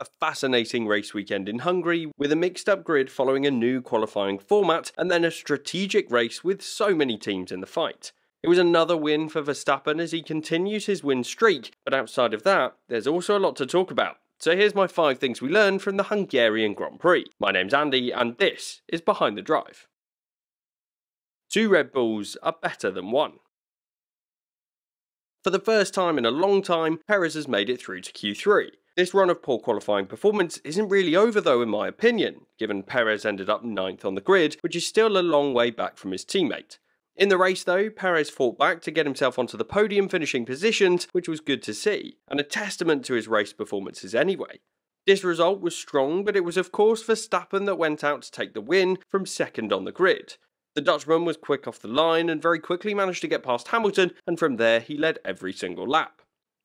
A fascinating race weekend in Hungary with a mixed up grid following a new qualifying format and then a strategic race with so many teams in the fight. It was another win for Verstappen as he continues his win streak, but outside of that, there's also a lot to talk about. So here's my 5 things we learned from the Hungarian Grand Prix. My name's Andy and this is Behind the Drive. 2 Red Bulls are better than 1. For the first time in a long time, Perez has made it through to Q3. This run of poor qualifying performance isn't really over though in my opinion, given Perez ended up 9th on the grid, which is still a long way back from his teammate. In the race though, Perez fought back to get himself onto the podium finishing positions, which was good to see, and a testament to his race performances anyway. This result was strong, but it was of course Verstappen that went out to take the win from 2nd on the grid. The Dutchman was quick off the line and very quickly managed to get past Hamilton, and from there he led every single lap.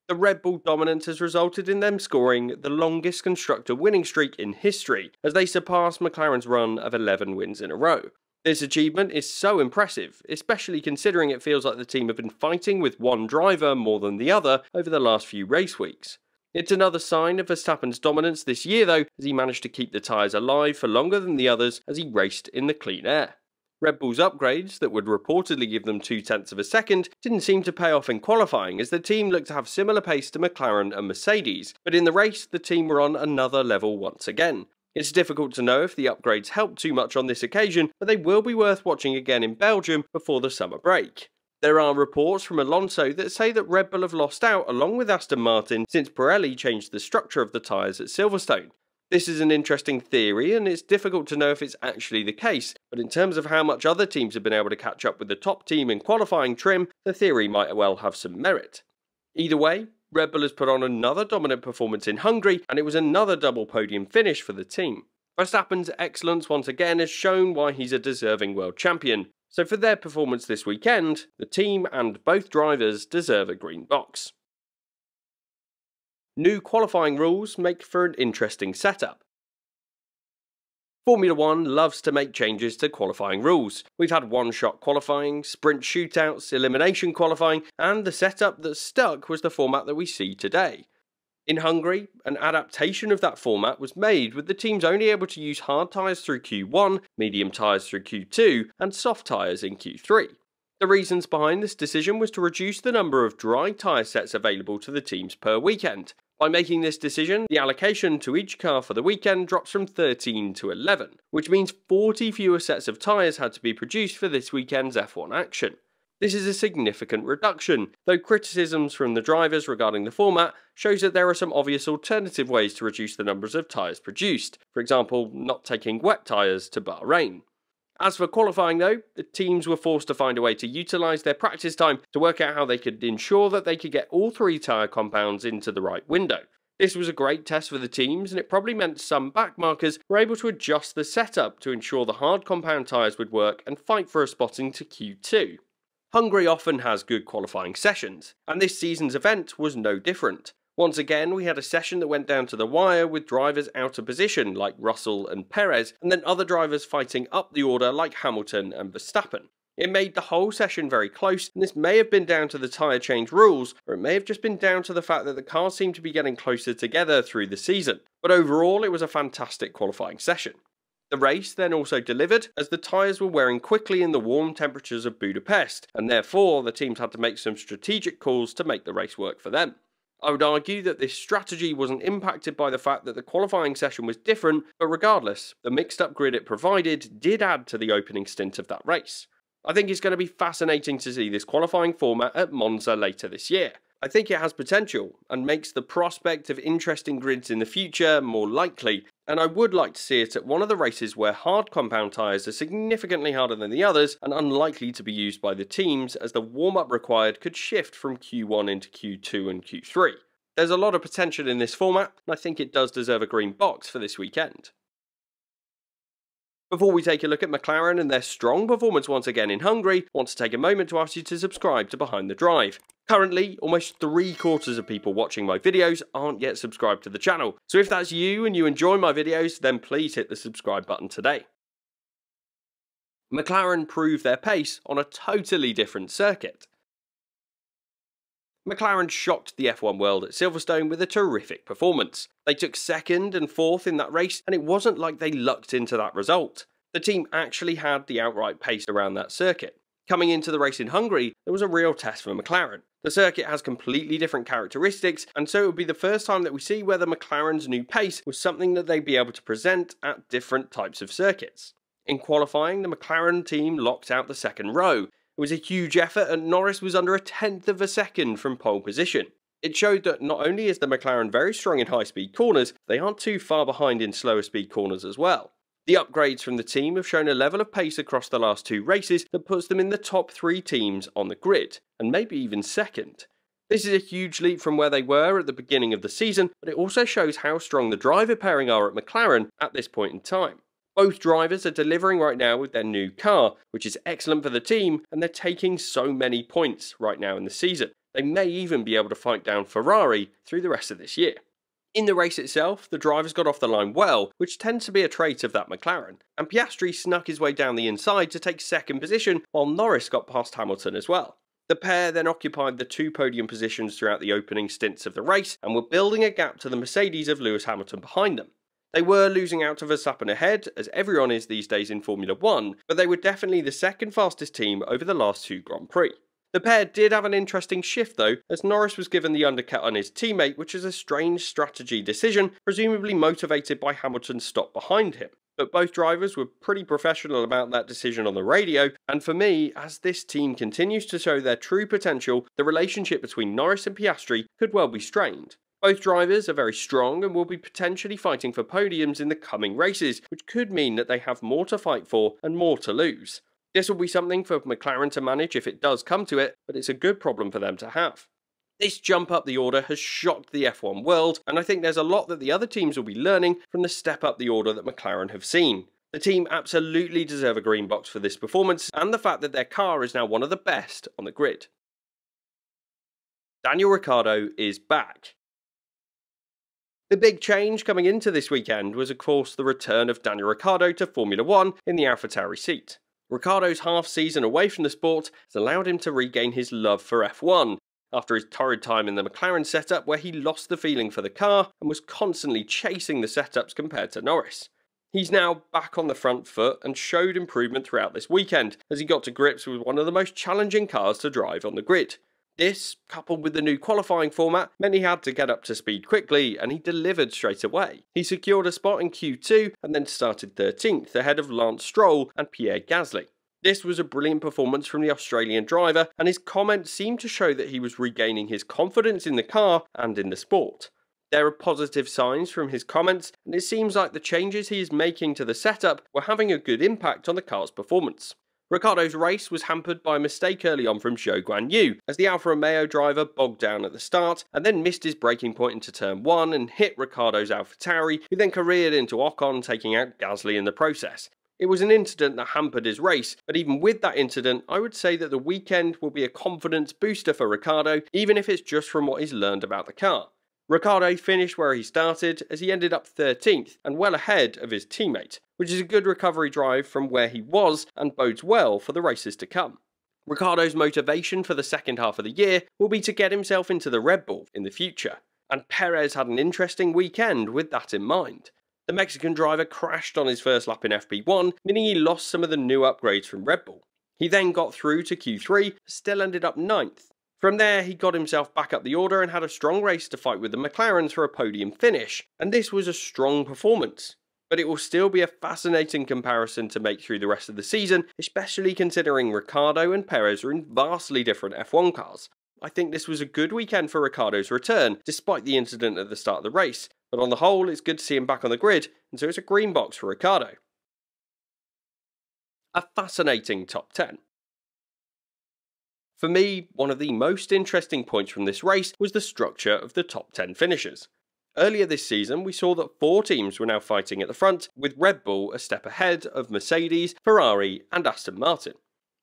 The Red Bull dominance has resulted in them scoring the longest constructor winning streak in history, as they surpassed McLaren's run of 11 wins in a row. This achievement is so impressive, especially considering it feels like the team have been fighting with one driver more than the other over the last few race weeks. It's another sign of Verstappen's dominance this year though, as he managed to keep the tyres alive for longer than the others as he raced in the clean air. Red Bull's upgrades, that would reportedly give them 0.2 of a second, didn't seem to pay off in qualifying as the team looked to have similar pace to McLaren and Mercedes, but in the race the team were on another level once again. It's difficult to know if the upgrades helped too much on this occasion, but they will be worth watching again in Belgium before the summer break. There are reports from Alonso that say that Red Bull have lost out along with Aston Martin since Pirelli changed the structure of the tyres at Silverstone. This is an interesting theory and it's difficult to know if it's actually the case, but in terms of how much other teams have been able to catch up with the top team in qualifying trim, the theory might well have some merit. Either way, Red Bull has put on another dominant performance in Hungary and it was another double podium finish for the team. Verstappen's excellence once again has shown why he's a deserving world champion, so for their performance this weekend, the team and both drivers deserve a green box. New qualifying rules make for an interesting setup. Formula 1 loves to make changes to qualifying rules. We've had one-shot qualifying, sprint shootouts, elimination qualifying, and the setup that stuck was the format that we see today. In Hungary, an adaptation of that format was made with the teams only able to use hard tyres through Q1, medium tyres through Q2, and soft tyres in Q3. The reasons behind this decision was to reduce the number of dry tyre sets available to the teams per weekend. By making this decision, the allocation to each car for the weekend drops from 13 to 11, which means 40 fewer sets of tyres had to be produced for this weekend's F1 action. This is a significant reduction, though criticisms from the drivers regarding the format shows that there are some obvious alternative ways to reduce the numbers of tyres produced, for example, not taking wet tyres to Bahrain. As for qualifying though, the teams were forced to find a way to utilise their practice time to work out how they could ensure that they could get all 3 tyre compounds into the right window. This was a great test for the teams and it probably meant some backmarkers were able to adjust the setup to ensure the hard compound tyres would work and fight for a spot into Q2. Hungary often has good qualifying sessions, and this season's event was no different. Once again, we had a session that went down to the wire with drivers out of position like Russell and Perez, and then other drivers fighting up the order like Hamilton and Verstappen. It made the whole session very close, and this may have been down to the tyre change rules, or it may have just been down to the fact that the cars seemed to be getting closer together through the season. But overall, it was a fantastic qualifying session. The race then also delivered, as the tyres were wearing quickly in the warm temperatures of Budapest, and therefore the teams had to make some strategic calls to make the race work for them. I would argue that this strategy wasn't impacted by the fact that the qualifying session was different, but regardless, the mixed up grid it provided did add to the opening stint of that race. I think it's going to be fascinating to see this qualifying format at Monza later this year. I think it has potential and makes the prospect of interesting grids in the future more likely, and I would like to see it at one of the races where hard compound tyres are significantly harder than the others and unlikely to be used by the teams, as the warm-up required could shift from Q1 into Q2 and Q3. There's a lot of potential in this format, and I think it does deserve a green box for this weekend. Before we take a look at McLaren and their strong performance once again in Hungary, I want to take a moment to ask you to subscribe to Behind the Drive. Currently, almost 3/4 of people watching my videos aren't yet subscribed to the channel, so if that's you and you enjoy my videos, then please hit the subscribe button today. McLaren proved their pace on a totally different circuit. McLaren shocked the F1 world at Silverstone with a terrific performance. They took 2nd and 4th in that race, and it wasn't like they lucked into that result. The team actually had the outright pace around that circuit. Coming into the race in Hungary, there was a real test for McLaren. The circuit has completely different characteristics, and so it would be the first time that we see whether McLaren's new pace was something that they'd be able to present at different types of circuits. In qualifying, the McLaren team locked out the second row. It was a huge effort, and Norris was under a 1/10 of a second from pole position. It showed that not only is the McLaren very strong in high-speed corners, they aren't too far behind in slower speed corners as well. The upgrades from the team have shown a level of pace across the last 2 races that puts them in the top 3 teams on the grid, and maybe even second. This is a huge leap from where they were at the beginning of the season, but it also shows how strong the driver pairing are at McLaren at this point in time. Both drivers are delivering right now with their new car, which is excellent for the team, and they're taking so many points right now in the season. They may even be able to fight down Ferrari through the rest of this year. In the race itself, the drivers got off the line well, which tends to be a trait of that McLaren, and Piastri snuck his way down the inside to take 2nd position, while Norris got past Hamilton as well. The pair then occupied the 2 podium positions throughout the opening stints of the race, and were building a gap to the Mercedes of Lewis Hamilton behind them. They were losing out to Verstappen ahead, as everyone is these days in Formula 1, but they were definitely the 2nd fastest team over the last 2 Grand Prix. The pair did have an interesting shift though, as Norris was given the undercut on his teammate, which is a strange strategy decision, presumably motivated by Hamilton's stop behind him. But both drivers were pretty professional about that decision on the radio, and for me, as this team continues to show their true potential, the relationship between Norris and Piastri could well be strained. Both drivers are very strong and will be potentially fighting for podiums in the coming races, which could mean that they have more to fight for and more to lose. This will be something for McLaren to manage if it does come to it, but it's a good problem for them to have. This jump up the order has shocked the F1 world, and I think there's a lot that the other teams will be learning from the step up the order that McLaren have seen. The team absolutely deserve a green box for this performance, and the fact that their car is now one of the best on the grid. Daniel Ricciardo is back. The big change coming into this weekend was of course the return of Daniel Ricciardo to Formula 1 in the AlphaTauri seat. Ricciardo's half-season away from the sport has allowed him to regain his love for F1, after his torrid time in the McLaren setup where he lost the feeling for the car and was constantly chasing the setups compared to Norris. He's now back on the front foot and showed improvement throughout this weekend as he got to grips with one of the most challenging cars to drive on the grid. This, coupled with the new qualifying format, meant he had to get up to speed quickly, and he delivered straight away. He secured a spot in Q2 and then started 13th, ahead of Lance Stroll and Pierre Gasly. This was a brilliant performance from the Australian driver, and his comments seemed to show that he was regaining his confidence in the car and in the sport. There are positive signs from his comments, and it seems like the changes he is making to the setup were having a good impact on the car's performance. Ricciardo's race was hampered by a mistake early on from Zhou Guanyu, as the Alfa Romeo driver bogged down at the start and then missed his braking point into turn 1 and hit Ricciardo's AlphaTauri, who then careered into Ocon, taking out Gasly in the process. It was an incident that hampered his race, but even with that incident, I would say that the weekend will be a confidence booster for Ricciardo, even if it's just from what he's learned about the car. Ricciardo finished where he started, as he ended up 13th and well ahead of his teammate, which is a good recovery drive from where he was and bodes well for the races to come. Ricciardo's motivation for the second half of the year will be to get himself into the Red Bull in the future, and Perez had an interesting weekend with that in mind. The Mexican driver crashed on his first lap in FP1, meaning he lost some of the new upgrades from Red Bull. He then got through to Q3, but still ended up 9th. From there, he got himself back up the order and had a strong race to fight with the McLarens for a podium finish, and this was a strong performance. But it will still be a fascinating comparison to make through the rest of the season, especially considering Ricciardo and Perez are in vastly different F1 cars. I think this was a good weekend for Ricciardo's return, despite the incident at the start of the race, but on the whole, it's good to see him back on the grid, and so it's a green box for Ricciardo. A fascinating top 10. For me, one of the most interesting points from this race was the structure of the top 10 finishers. Earlier this season, we saw that 4 teams were now fighting at the front, with Red Bull a step ahead of Mercedes, Ferrari and Aston Martin.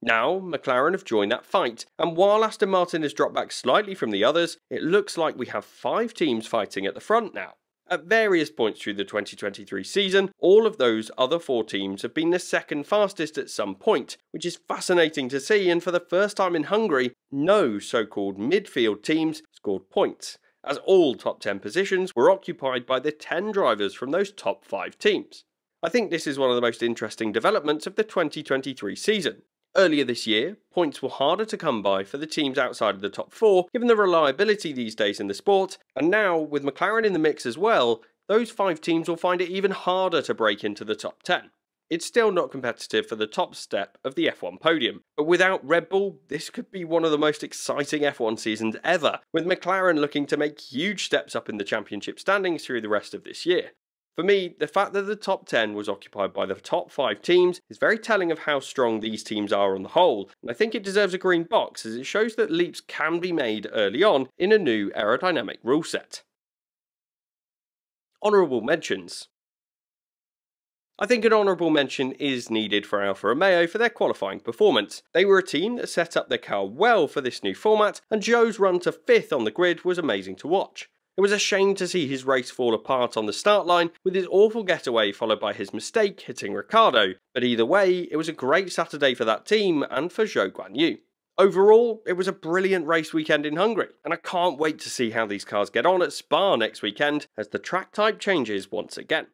Now, McLaren have joined that fight, and while Aston Martin has dropped back slightly from the others, it looks like we have 5 teams fighting at the front now. At various points through the 2023 season, all of those other 4 teams have been the second fastest at some point, which is fascinating to see, and for the first time in Hungary, no so-called midfield teams scored points, as all top 10 positions were occupied by the 10 drivers from those top 5 teams. I think this is one of the most interesting developments of the 2023 season. Earlier this year, points were harder to come by for the teams outside of the top 4, given the reliability these days in the sport, and now, with McLaren in the mix as well, those 5 teams will find it even harder to break into the top 10. It's still not competitive for the top step of the F1 podium, but without Red Bull, this could be one of the most exciting F1 seasons ever, with McLaren looking to make huge steps up in the championship standings through the rest of this year. For me, the fact that the top 10 was occupied by the top 5 teams is very telling of how strong these teams are on the whole, and I think it deserves a green box as it shows that leaps can be made early on in a new aerodynamic rule set. Honourable mentions. I think an honourable mention is needed for Alfa Romeo for their qualifying performance. They were a team that set up their car well for this new format, and Zhou's run to 5th on the grid was amazing to watch. It was a shame to see his race fall apart on the start line, with his awful getaway followed by his mistake hitting Ricciardo, but either way, it was a great Saturday for that team and for Zhou Guanyu. Overall, it was a brilliant race weekend in Hungary, and I can't wait to see how these cars get on at Spa next weekend as the track type changes once again.